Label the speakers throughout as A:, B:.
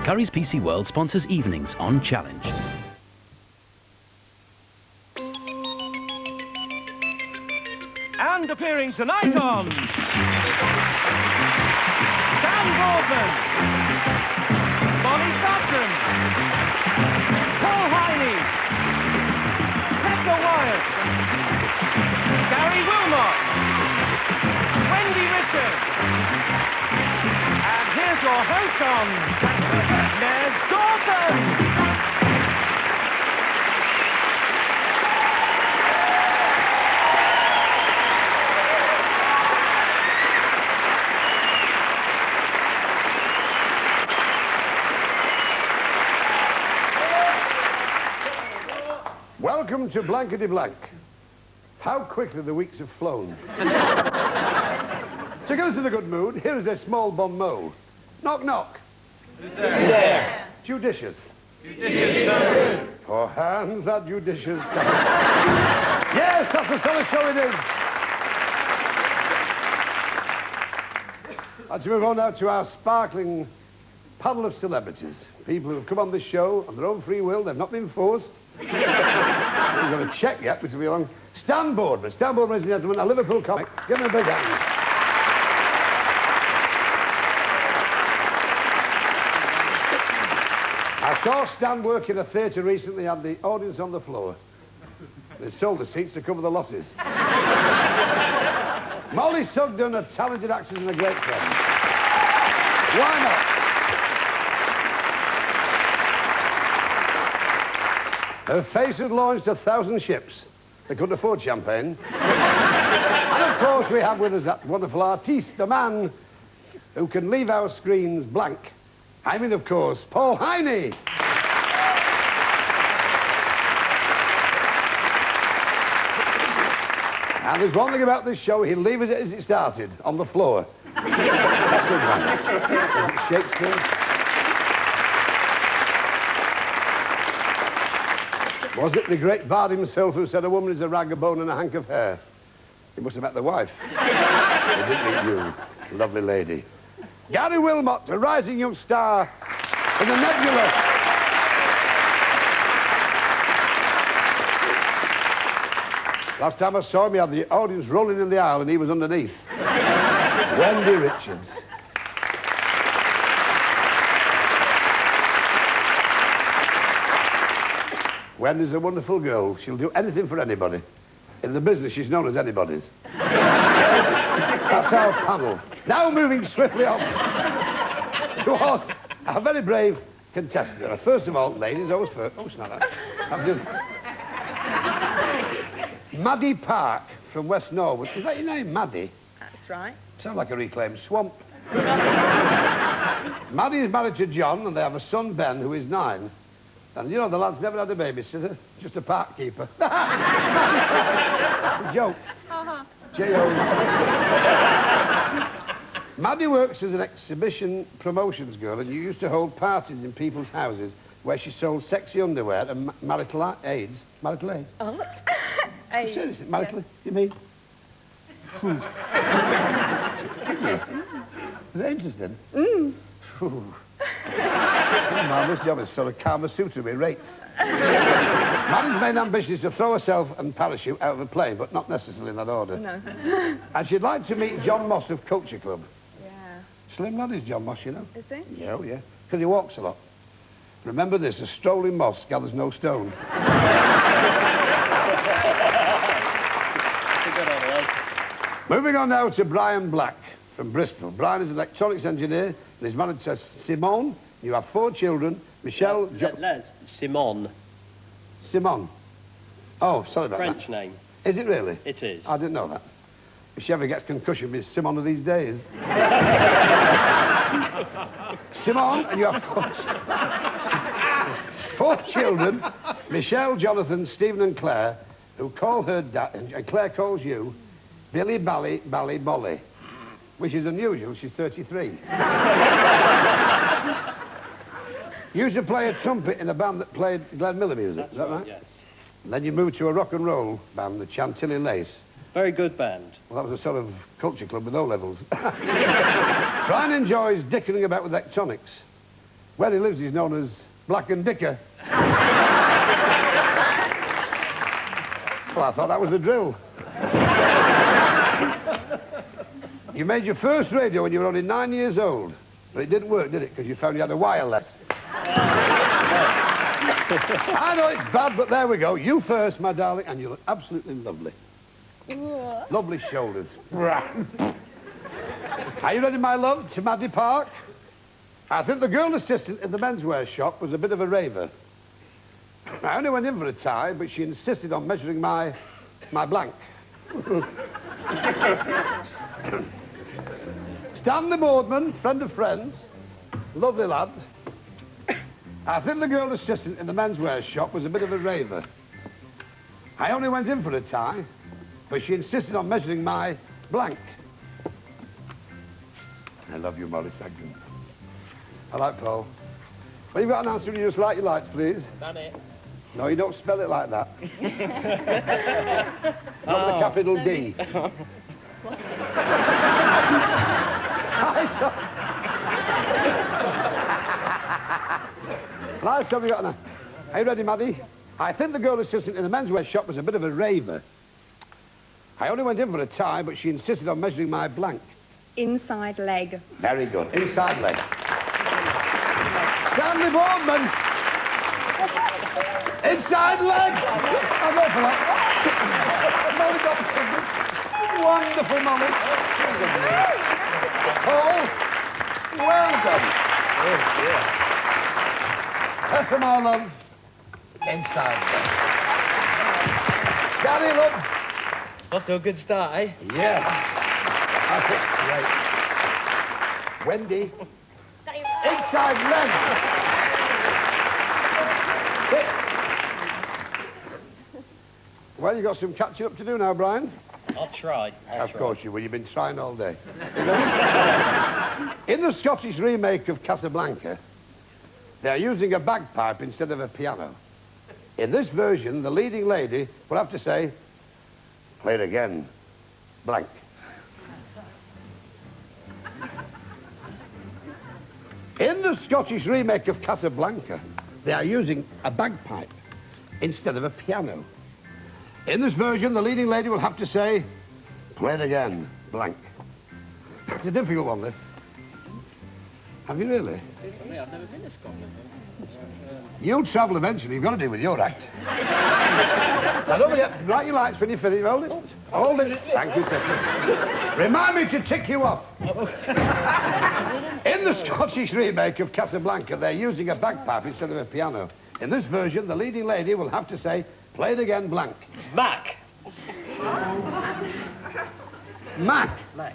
A: Curry's PC World sponsors evenings on Challenge.
B: And appearing tonight on Stan Boardman, Bonnie Sutton, Paul Heine, Tessa Wyatt, Gary Wilmot, Wendy Richard, and here's your host on Nez Dawson.
C: Welcome to Blankety Blank. How quickly the weeks have flown. To get us in a good mood, here is a small bon mot. Knock, knock.
B: Who's there?
C: Judicious.
B: Judicious.
C: For hands are judicious. Yes, that's the sort of show it is. Let's move on now to our sparkling panel of celebrities. People who have come on this show on their own free will. They've not been forced. We've got to check yet, which will be long. Stan Boardman. Stan Boardman, ladies and gentlemen, a Liverpool comic. Give him a big hand. I saw Stan work in a theatre recently and the audience on the floor. They sold the seats to cover the losses. Molly Sugden, a talented actress and a great friend. Why not? Her face had launched 1,000 ships. They couldn't afford champagne. And of course we have with us that wonderful artiste, the man who can leave our screens blank. I mean, of course, Paul Heine. And there's one thing about this show, he'll leave us as it started, on the floor. Tessa Wyatt. Was it Shakespeare? Was it the great bard himself who said a woman is a rag of bone and a hank of hair? He must have met the wife. He didn't meet you, lovely lady. Gary Wilmot, a rising young star in the Nebula. Last time I saw him, he had the audience rolling in the aisle and he was underneath. Wendy Richards. Wendy's a wonderful girl. She'll do anything for anybody. In the business, she's known as anybody's. Yes, that's our panel. Now moving swiftly on towards our very brave contestant. First of all, ladies, always first. Oh, it's not that. I'm just... Maddie Park from West Norwood. Is that your name, Maddie?
D: That's right.
C: Sounds like a reclaimed swamp. Maddie is married to John, and they have a son, Ben, who is 9. And you know, the lad's never had a babysitter, just a park keeper. Joke. J-O. Maddie works as an exhibition promotions girl, and you used to hold parties in people's houses where she sold sexy underwear and marital aids. Marital aids?
D: Oh, what's aids?
C: Seriously, marital, yes. You mean? Is that interesting? Marvellous job. It's sort of Kama Sutra with rates. Maddie's main ambition is to throw herself and parachute out of a plane, but not necessarily in that order.
D: No.
C: And she'd like to meet John Moss of Culture Club.
D: Yeah.
C: Slim lad is John Moss, you know.
D: Is he?
C: Yeah, oh, yeah. Because he walks a lot. Remember this, a strolling moss gathers no stone. Moving on now to Brian Black from Bristol. Brian is an electronics engineer and is married to Simone. You have 4 children. Michelle...
E: Simone.
C: Simone. Oh, sorry about
E: French
C: that.
E: name.
C: Is it really?
E: It is.
C: I didn't know that. If she ever gets concussion, be Simone of these days. Simone, and you have 4 children. Michelle, Jonathan, Stephen and Claire, who call her dad, and Claire calls you Billy Bally Bally Bolly, which is unusual. She's 33. You used to play a trumpet in a band that played Glenn Miller music, is that right?
E: Yes.
C: And then you moved to a rock and roll band, the Chantilly Lace.
E: Very good band.
C: Well, that was a sort of culture club with O-levels. Brian enjoys dickering about with electronics. Where he lives, he's known as Black and Dicker. Well, I thought that was the drill. You made your first radio when you were only 9 years old. But it didn't work, did it? Because you found you had a wireless. I know it's bad, but there we go. You first, my darling, and you look absolutely lovely. Lovely shoulders. Are you ready, my love, to Maddie Park? I think the girl assistant in the menswear shop was a bit of a raver. I only went in for a tie, but she insisted on measuring my blank. Stanley Boardman, friend of friends, lovely lad. I think the girl assistant in the menswear shop was a bit of a raver. I only went in for a tie, but she insisted on measuring my blank. I love you, Molly, thank you. I like Paul. Well, you've got an answer, you just like your lights, please.
E: Done it.
C: No, you don't spell it like that. Not the capital D. Lights, have you got an... Are you ready, Maddie? I think the girl assistant in the menswear shop was a bit of a raver. I only went in for a tie, but she insisted on measuring my blank.
D: Inside leg.
C: Very good. Inside leg. Stanley Boardman. Inside leg. I'll go for that. Molly Dawson. Wonderful, Molly. Paul, well done. Tessa, my love. Inside leg. Gary, love.
E: Off to a good start, eh?
C: Yeah. Right. Wendy. Inside leg. 6. Well, you got some catching up to do now, Brian.
E: I'll try.
C: Of course you will. You've been trying all day. You know? In the Scottish remake of Casablanca, they're using a bagpipe instead of a piano. In this version, the leading lady will have to say, "Play it again, blank." In the Scottish remake of Casablanca, they are using a bagpipe instead of a piano. In this version, the leading lady will have to say, "Play it again, blank." It's a difficult one, this. Have you really?
E: I've never been to Scotland.
C: You'll travel eventually. You've got to do with your act. Now, don't forget, write your lights when you finish. Hold it. Hold it. Thank you, Tessa. Remind me to tick you off. In the Scottish remake of Casablanca, they're using a bagpipe instead of a piano. In this version, the leading lady will have to say, "Play it again, blank."
E: Mac.
C: Mac.
E: Mac.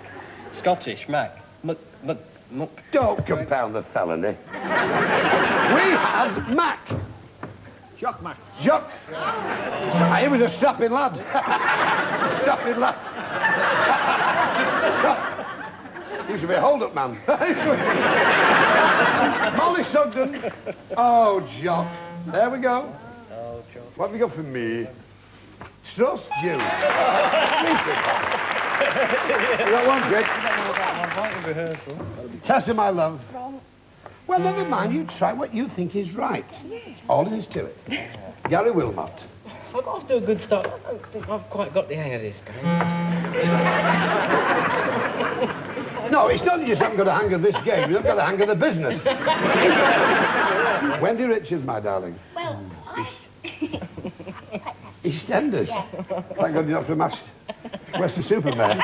E: Scottish, Mac. Muck.
C: Don't compound the felony. We have Mac.
B: Jock Mac.
C: Jock. He was a strapping lad. Strapping lad. He used to be a hold-up man. Molly Sugden. Oh, Jock. There we go.
E: Oh, Jock.
C: What have you got for me? Trust you. You got one, Greg?
E: Rehearsal.
C: Tessa, my love. Well, never mind. You try what you think is right. All there is to it. Gary Wilmot.
E: I've got to do a good start. I don't think I've quite got the hang of this game.
C: No, it's not you just haven't got a hang of this game. You've got a hang of the business. Wendy Richards, my darling.
F: Well,
C: EastEnders.
F: Yeah.
C: Thank God you're not from Western Superman.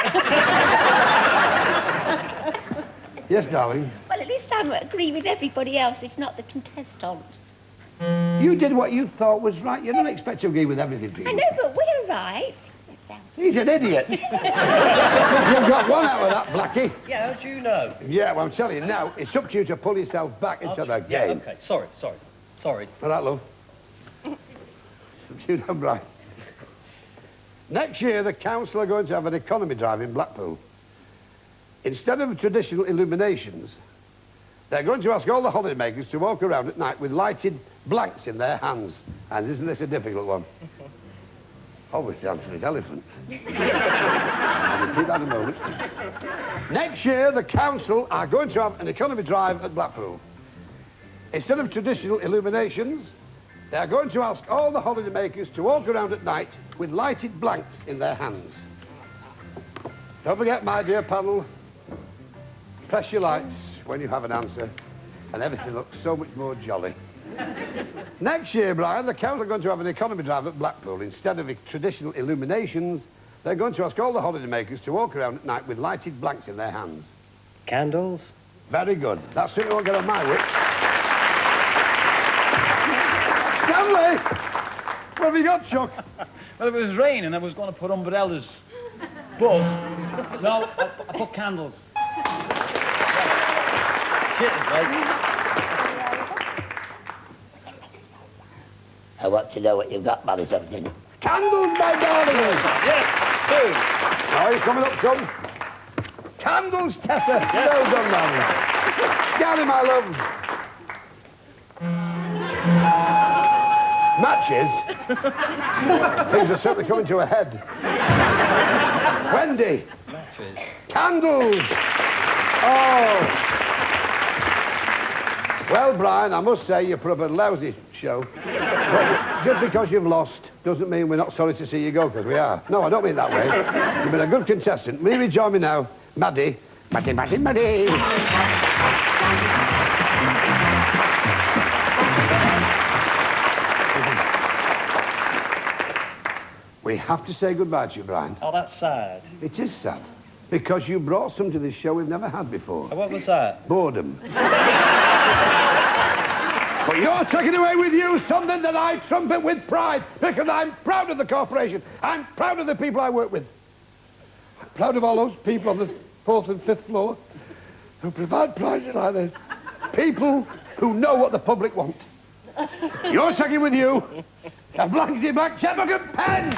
C: Yes, darling.
F: well, at least I agree with everybody else, if not the contestant.
C: You did what you thought was right. You don't expect to agree with everything, people.
F: I know, but we're right.
C: He's an idiot. You've got one out of that, Blackie.
E: Yeah, how do you know?
C: Yeah, well, I'm telling you now, it's up to you to pull yourself back into the
E: Yeah,
C: game.
E: okay. Sorry.
C: All right, love. You know, Brian. Next year, the council are going to have an economy drive in Blackpool. Instead of traditional illuminations, they're going to ask all the holidaymakers to walk around at night with lighted blanks in their hands. And isn't this a difficult one? Obviously, the answer is elephant. I'll repeat that in a moment. Next year, the council are going to have an economy drive at Blackpool. Instead of traditional illuminations, they are going to ask all the holiday makers to walk around at night with lighted blanks in their hands. Don't forget, my dear panel, press your lights when you have an answer, and everything looks so much more jolly. Next year, Brian, the council are going to have an economy drive at Blackpool. Instead of traditional illuminations, they're going to ask all the holiday makers to walk around at night with lighted blanks in their hands.
E: Candles?
C: Very good. That certainly won't get on my wit. Stanley! What have you got, Chuck?
G: Well, it was raining, I was going to put umbrellas. But, no, I put candles. Cheers, right?
H: I want to know what you've got, Molly, something.
C: Candles, my darling!
G: Yes, two.
C: Now, you're coming up, son. Candles, Tessa.
G: Yes.
C: Well done, darling. Gary, my love. Matches? Things are certainly coming to a head. Wendy.
G: Matches.
C: Candles. Oh. Well, Brian, I must say you put up a lousy show. But just because you've lost doesn't mean we're not sorry to see you go, because we are. No, I don't mean that way. You've been a good contestant. Will you rejoin me now? Maddie. Maddie, Maddie, Maddie. We have to say goodbye to you, Brian.
G: Oh, that's sad.
C: It is sad, because you brought some to this show we've never had before.
G: What was that?
C: Boredom. But you're taking away with you something that I trumpet with pride, because I'm proud of the corporation. I'm proud of the people I work with. I'm proud of all those people on the 4th and 5th floor who provide prizes like this. People who know what the public want. You're taking with you a blankety black checkbook and pen!